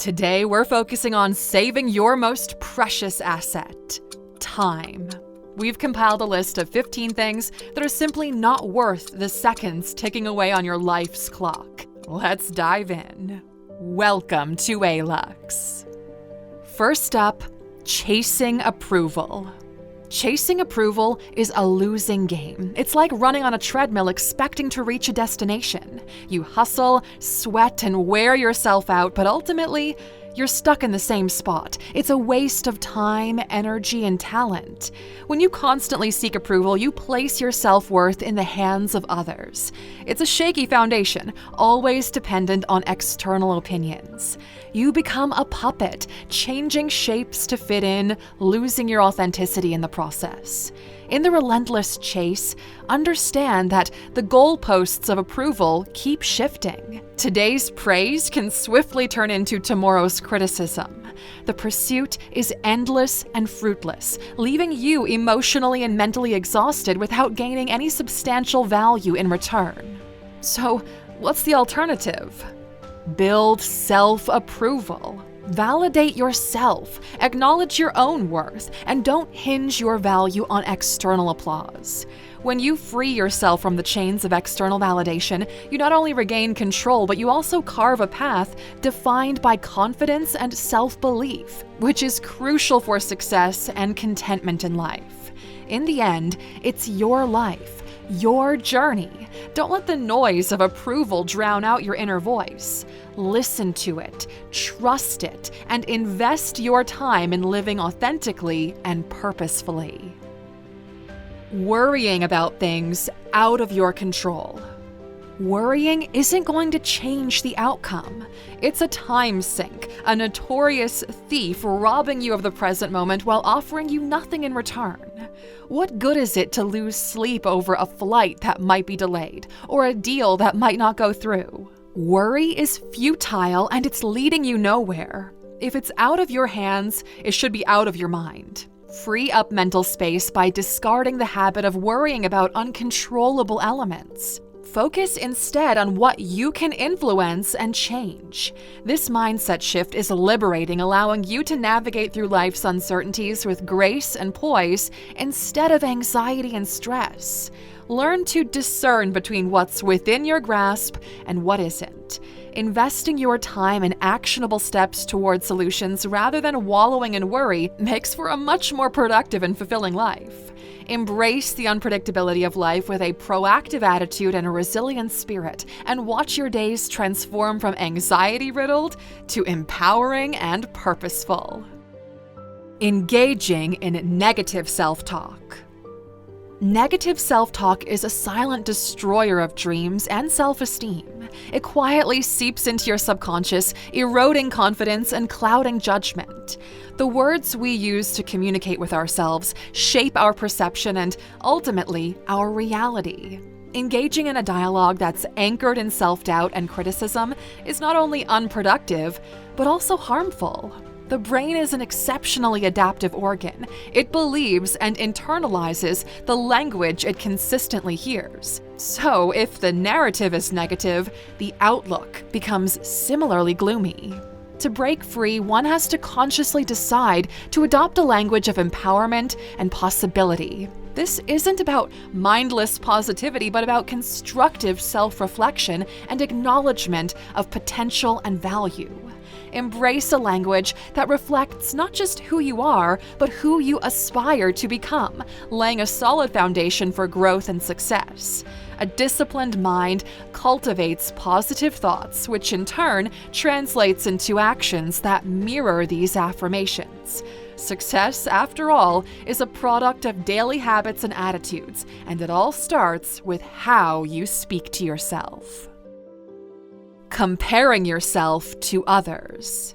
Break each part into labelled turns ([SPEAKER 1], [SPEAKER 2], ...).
[SPEAKER 1] Today, we're focusing on saving your most precious asset, time. We've compiled a list of 15 things that are simply not worth the seconds ticking away on your life's clock. Let's dive in. Welcome to Alux. First up, chasing approval. Chasing approval is a losing game. It's like running on a treadmill expecting to reach a destination. You hustle, sweat, and wear yourself out, but ultimately, you're stuck in the same spot. It's a waste of time, energy, and talent. When you constantly seek approval, you place your self-worth in the hands of others. It's a shaky foundation, always dependent on external opinions. You become a puppet, changing shapes to fit in, losing your authenticity in the process. In the relentless chase, understand that the goalposts of approval keep shifting. Today's praise can swiftly turn into tomorrow's criticism. The pursuit is endless and fruitless, leaving you emotionally and mentally exhausted without gaining any substantial value in return. So, what's the alternative? Build self-approval. Validate yourself, acknowledge your own worth, and don't hinge your value on external applause. When you free yourself from the chains of external validation, you not only regain control, but you also carve a path defined by confidence and self-belief, which is crucial for success and contentment in life. In the end, it's your life, your journey. Don't let the noise of approval drown out your inner voice. Listen to it, trust it, and invest your time in living authentically and purposefully. Worrying about things out of your control. Worrying isn't going to change the outcome. It's a time sink, a notorious thief robbing you of the present moment while offering you nothing in return. What good is it to lose sleep over a flight that might be delayed or a deal that might not go through? Worry is futile and it's leading you nowhere. If it's out of your hands, it should be out of your mind. Free up mental space by discarding the habit of worrying about uncontrollable elements. Focus instead on what you can influence and change. This mindset shift is liberating, allowing you to navigate through life's uncertainties with grace and poise instead of anxiety and stress. Learn to discern between what's within your grasp and what isn't. Investing your time in actionable steps towards solutions rather than wallowing in worry makes for a much more productive and fulfilling life. Embrace the unpredictability of life with a proactive attitude and a resilient spirit, and watch your days transform from anxiety-riddled to empowering and purposeful. Engaging in negative self-talk. Negative self-talk is a silent destroyer of dreams and self-esteem. It quietly seeps into your subconscious, eroding confidence and clouding judgment. The words we use to communicate with ourselves shape our perception and, ultimately, our reality. Engaging in a dialogue that's anchored in self-doubt and criticism is not only unproductive, but also harmful. The brain is an exceptionally adaptive organ. It believes and internalizes the language it consistently hears. So, if the narrative is negative, the outlook becomes similarly gloomy. To break free, one has to consciously decide to adopt a language of empowerment and possibility. This isn't about mindless positivity, but about constructive self-reflection and acknowledgement of potential and value. Embrace a language that reflects not just who you are, but who you aspire to become, laying a solid foundation for growth and success. A disciplined mind cultivates positive thoughts, which in turn translates into actions that mirror these affirmations. Success, after all, is a product of daily habits and attitudes, and it all starts with how you speak to yourself. Comparing yourself to others.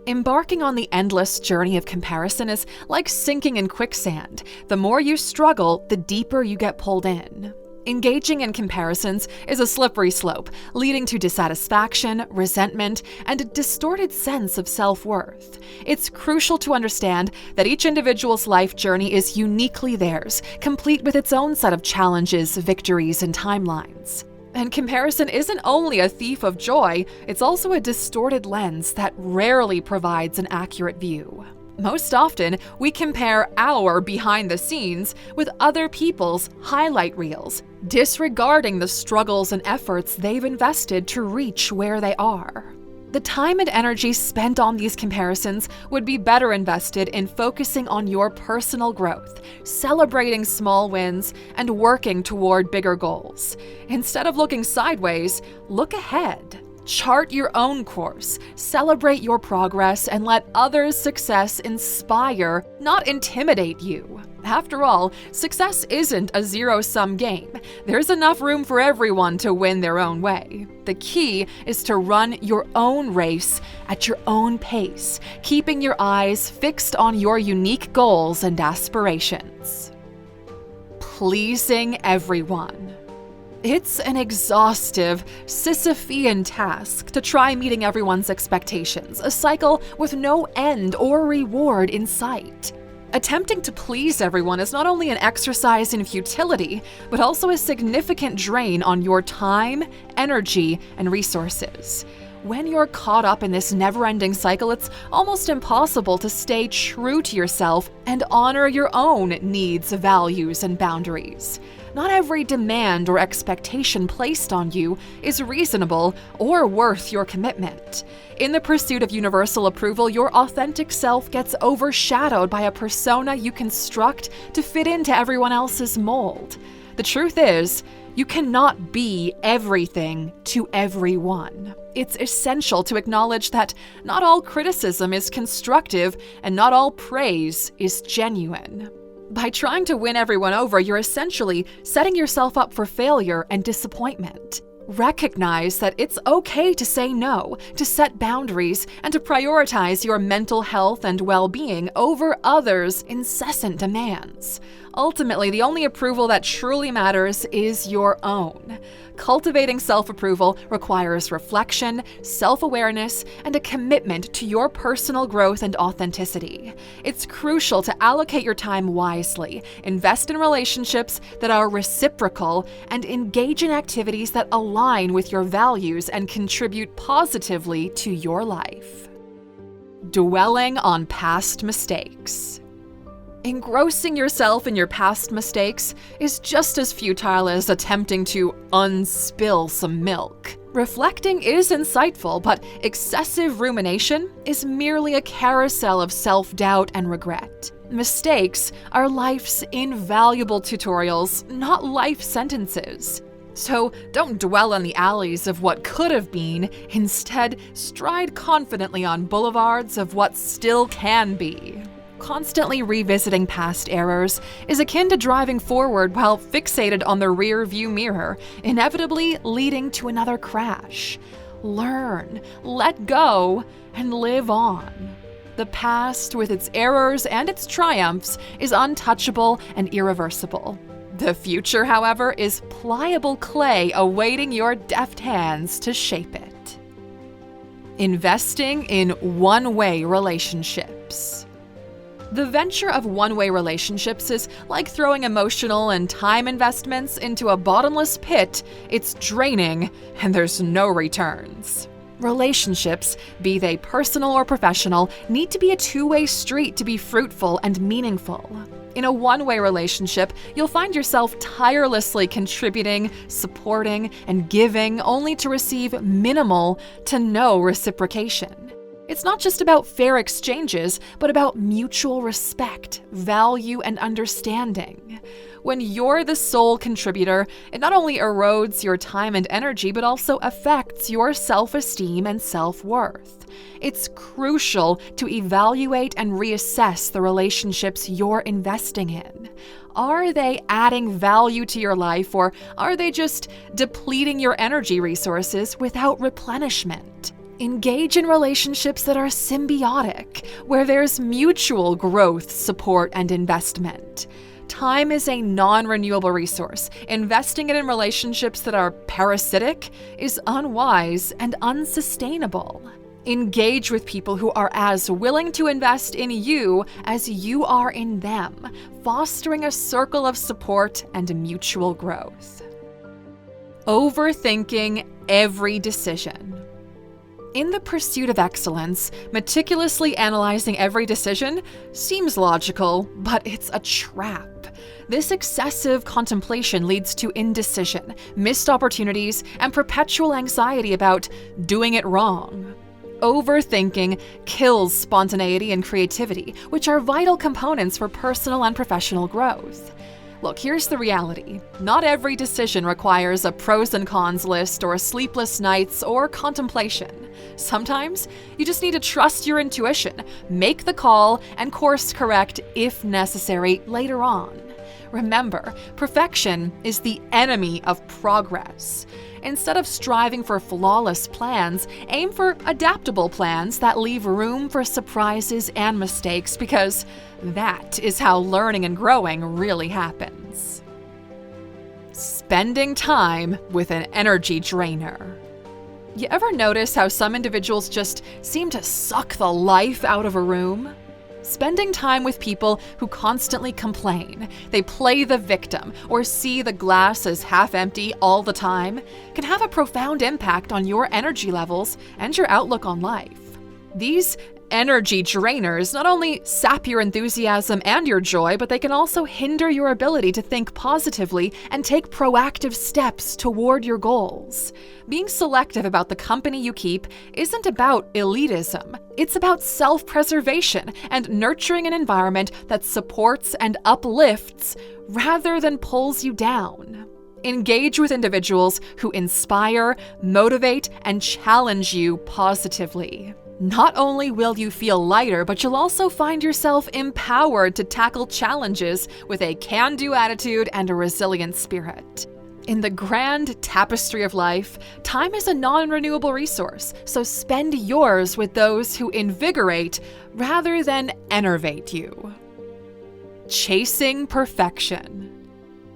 [SPEAKER 1] Embarking on the endless journey of comparison is like sinking in quicksand. The more you struggle, the deeper you get pulled in. Engaging in comparisons is a slippery slope, leading to dissatisfaction, resentment, and a distorted sense of self-worth. It's crucial to understand that each individual's life journey is uniquely theirs, complete with its own set of challenges, victories, and timelines. And comparison isn't only a thief of joy, it's also a distorted lens that rarely provides an accurate view. Most often, we compare our behind the scenes with other people's highlight reels, disregarding the struggles and efforts they've invested to reach where they are. The time and energy spent on these comparisons would be better invested in focusing on your personal growth, celebrating small wins, and working toward bigger goals. Instead of looking sideways, look ahead. Chart your own course, celebrate your progress, and let others' success inspire, not intimidate you. After all, success isn't a zero-sum game. There's enough room for everyone to win their own way. The key is to run your own race at your own pace, keeping your eyes fixed on your unique goals and aspirations. Pleasing everyone. It's an exhaustive, Sisyphean task to try meeting everyone's expectations, a cycle with no end or reward in sight. Attempting to please everyone is not only an exercise in futility, but also a significant drain on your time, energy, and resources. When you're caught up in this never-ending cycle, it's almost impossible to stay true to yourself and honor your own needs, values, and boundaries. Not every demand or expectation placed on you is reasonable or worth your commitment. In the pursuit of universal approval, your authentic self gets overshadowed by a persona you construct to fit into everyone else's mold. The truth is, you cannot be everything to everyone. It's essential to acknowledge that not all criticism is constructive and not all praise is genuine. By trying to win everyone over, you're essentially setting yourself up for failure and disappointment. Recognize that it's okay to say no, to set boundaries, and to prioritize your mental health and well-being over others' incessant demands. Ultimately, the only approval that truly matters is your own. Cultivating self-approval requires reflection, self-awareness, and a commitment to your personal growth and authenticity. It's crucial to allocate your time wisely, invest in relationships that are reciprocal, and engage in activities that align with your values and contribute positively to your life. Dwelling on past mistakes. Engrossing yourself in your past mistakes is just as futile as attempting to unspill some milk. Reflecting is insightful, but excessive rumination is merely a carousel of self-doubt and regret. Mistakes are life's invaluable tutorials, not life sentences. So don't dwell on the alleys of what could have been. Instead, stride confidently on boulevards of what still can be. Constantly revisiting past errors is akin to driving forward while fixated on the rear view mirror, inevitably leading to another crash. Learn, let go, and live on. The past, with its errors and its triumphs, is untouchable and irreversible. The future, however, is pliable clay awaiting your deft hands to shape it. Investing in one-way relationships. The venture of one-way relationships is like throwing emotional and time investments into a bottomless pit. It's draining, and there's no returns. Relationships, be they personal or professional, need to be a two-way street to be fruitful and meaningful. In a one-way relationship, you'll find yourself tirelessly contributing, supporting, and giving only to receive minimal to no reciprocation. It's not just about fair exchanges, but about mutual respect, value, and understanding. When you're the sole contributor, it not only erodes your time and energy, but also affects your self-esteem and self-worth. It's crucial to evaluate and reassess the relationships you're investing in. Are they adding value to your life, or are they just depleting your energy resources without replenishment? Engage in relationships that are symbiotic, where there's mutual growth, support, and investment. Time is a non-renewable resource. Investing it in relationships that are parasitic is unwise and unsustainable. Engage with people who are as willing to invest in you as you are in them, fostering a circle of support and mutual growth. Overthinking every decision. In the pursuit of excellence, meticulously analyzing every decision seems logical, but it's a trap. This excessive contemplation leads to indecision, missed opportunities, and perpetual anxiety about doing it wrong. Overthinking kills spontaneity and creativity, which are vital components for personal and professional growth. Look, here's the reality. Not every decision requires a pros and cons list or sleepless nights or contemplation. Sometimes you just need to trust your intuition, make the call, and course correct if necessary later on. Remember, perfection is the enemy of progress. Instead of striving for flawless plans, aim for adaptable plans that leave room for surprises and mistakes, because that is how learning and growing really happens. Spending time with an energy drainer. You ever notice how some individuals just seem to suck the life out of a room? Spending time with people who constantly complain, they play the victim, or see the glass as half empty all the time can have a profound impact on your energy levels and your outlook on life. These energy drainers not only sap your enthusiasm and your joy, but they can also hinder your ability to think positively and take proactive steps toward your goals. Being selective about the company you keep isn't about elitism. It's about self-preservation and nurturing an environment that supports and uplifts rather than pulls you down. Engage with individuals who inspire, motivate, and challenge you positively. Not only will you feel lighter, but you'll also find yourself empowered to tackle challenges with a can-do attitude and a resilient spirit. In the grand tapestry of life, time is a non-renewable resource, so spend yours with those who invigorate rather than enervate you. Chasing perfection.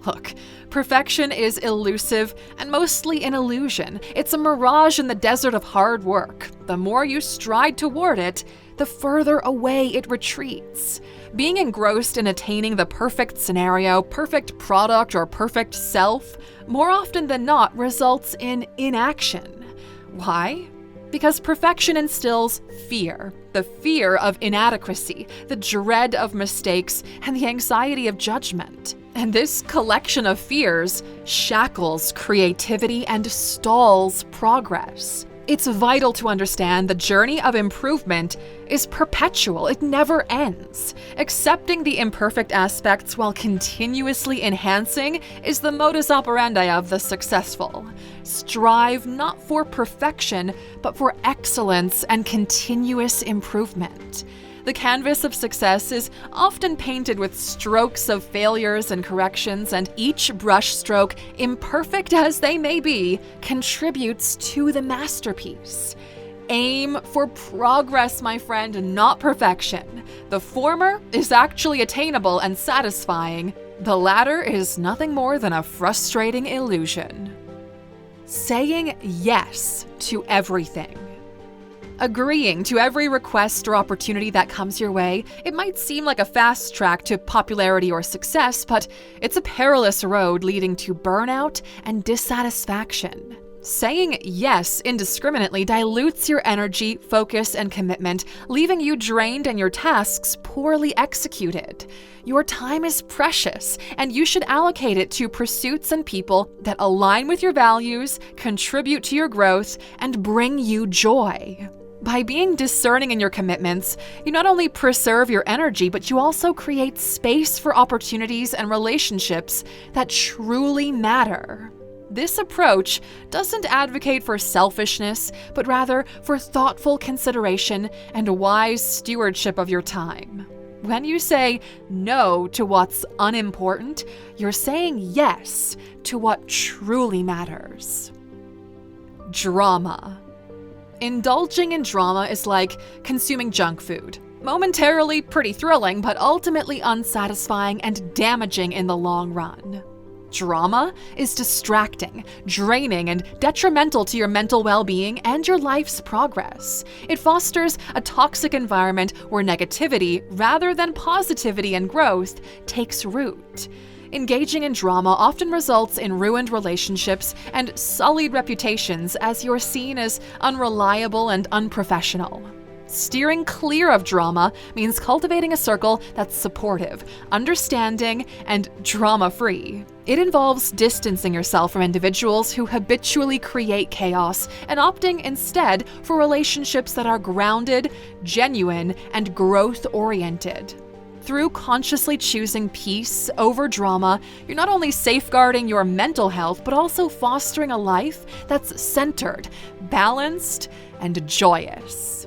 [SPEAKER 1] Look, perfection is elusive and mostly an illusion. It's a mirage in the desert of hard work. The more you stride toward it, the further away it retreats. Being engrossed in attaining the perfect scenario, perfect product, or perfect self, more often than not results in inaction. Why? Because perfection instills fear. The fear of inadequacy, the dread of mistakes, and the anxiety of judgment. And this collection of fears shackles creativity and stalls progress. It's vital to understand the journey of improvement is perpetual. It never ends. Accepting the imperfect aspects while continuously enhancing is the modus operandi of the successful. Strive not for perfection, but for excellence and continuous improvement. The canvas of success is often painted with strokes of failures and corrections, and each brushstroke, imperfect as they may be, contributes to the masterpiece. Aim for progress, my friend, not perfection. The former is actually attainable and satisfying. The latter is nothing more than a frustrating illusion. Saying yes to everything. Agreeing to every request or opportunity that comes your way, it might seem like a fast track to popularity or success, but it's a perilous road leading to burnout and dissatisfaction. Saying yes indiscriminately dilutes your energy, focus, and commitment, leaving you drained and your tasks poorly executed. Your time is precious, and you should allocate it to pursuits and people that align with your values, contribute to your growth, and bring you joy. By being discerning in your commitments, you not only preserve your energy, but you also create space for opportunities and relationships that truly matter. This approach doesn't advocate for selfishness, but rather for thoughtful consideration and a wise stewardship of your time. When you say no to what's unimportant, you're saying yes to what truly matters. Drama. Indulging in drama is like consuming junk food. Momentarily pretty thrilling, but ultimately unsatisfying and damaging in the long run. Drama is distracting, draining, and detrimental to your mental well-being and your life's progress. It fosters a toxic environment where negativity, rather than positivity and growth, takes root. Engaging in drama often results in ruined relationships and sullied reputations as you're seen as unreliable and unprofessional. Steering clear of drama means cultivating a circle that's supportive, understanding, and drama-free. It involves distancing yourself from individuals who habitually create chaos and opting instead for relationships that are grounded, genuine, and growth-oriented. Through consciously choosing peace over drama, you're not only safeguarding your mental health, but also fostering a life that's centered, balanced, and joyous.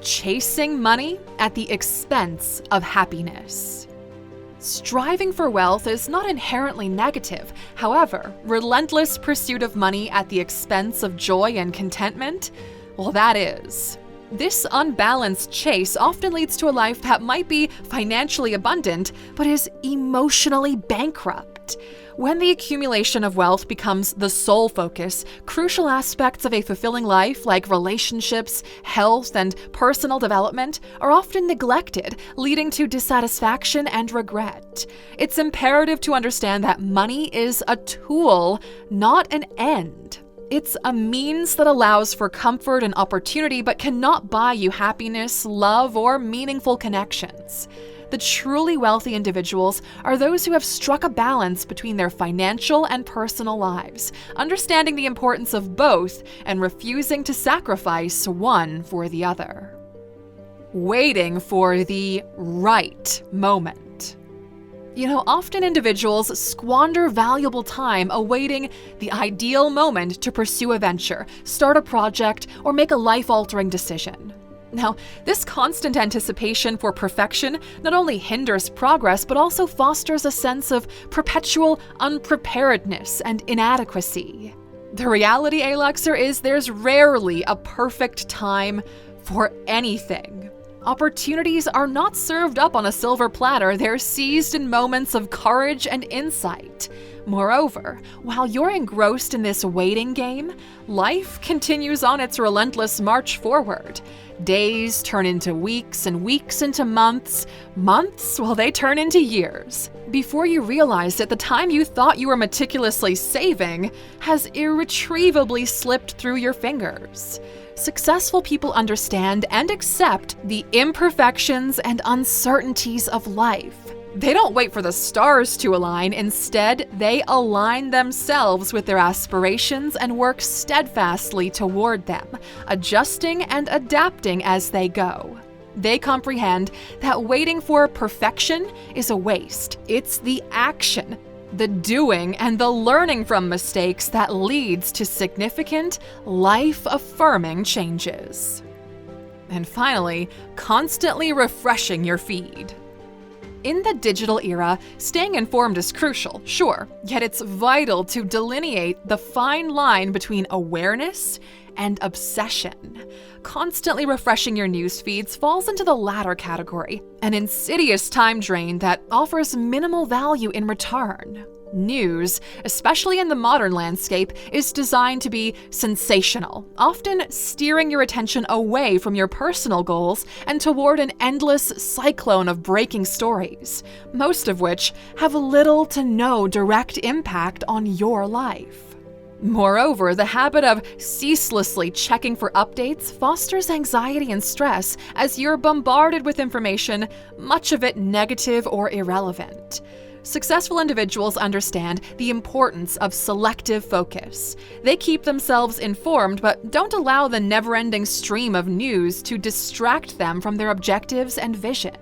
[SPEAKER 1] Chasing money at the expense of happiness. Striving for wealth is not inherently negative. However, relentless pursuit of money at the expense of joy and contentment, well, that is. This unbalanced chase often leads to a life that might be financially abundant, but is emotionally bankrupt. When the accumulation of wealth becomes the sole focus, crucial aspects of a fulfilling life like relationships, health, and personal development are often neglected, leading to dissatisfaction and regret. It's imperative to understand that money is a tool, not an end. It's a means that allows for comfort and opportunity but cannot buy you happiness, love, or meaningful connections. The truly wealthy individuals are those who have struck a balance between their financial and personal lives, understanding the importance of both and refusing to sacrifice one for the other. Waiting for the right moment. Often individuals squander valuable time awaiting the ideal moment to pursue a venture, start a project, or make a life-altering decision. Now, this constant anticipation for perfection not only hinders progress, but also fosters a sense of perpetual unpreparedness and inadequacy. The reality, Aluxer, is there's rarely a perfect time for anything. Opportunities are not served up on a silver platter, they're seized in moments of courage and insight. Moreover, while you're engrossed in this waiting game, life continues on its relentless march forward. Days turn into weeks, and weeks into months. Months, well, they turn into years. Before you realize it, the time you thought you were meticulously saving has irretrievably slipped through your fingers. Successful people understand and accept the imperfections and uncertainties of life. They don't wait for the stars to align. Instead, they align themselves with their aspirations and work steadfastly toward them, adjusting and adapting as they go. They comprehend that waiting for perfection is a waste. It's the action, the doing, and the learning from mistakes that leads to significant, life-affirming changes. And finally, constantly refreshing your feed. In the digital era, staying informed is crucial, sure, yet it's vital to delineate the fine line between awareness and obsession. Constantly refreshing your news feeds falls into the latter category, an insidious time drain that offers minimal value in return. News, especially in the modern landscape, is designed to be sensational, often steering your attention away from your personal goals and toward an endless cyclone of breaking stories, most of which have little to no direct impact on your life. Moreover, the habit of ceaselessly checking for updates fosters anxiety and stress as you're bombarded with information, much of it negative or irrelevant. Successful individuals understand the importance of selective focus. They keep themselves informed but don't allow the never-ending stream of news to distract them from their objectives and vision.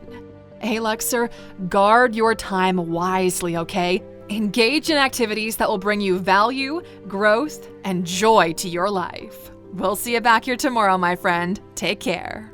[SPEAKER 1] Aluxer, guard your time wisely, okay? Engage in activities that will bring you value, growth, and joy to your life. We'll see you back here tomorrow, my friend. Take care.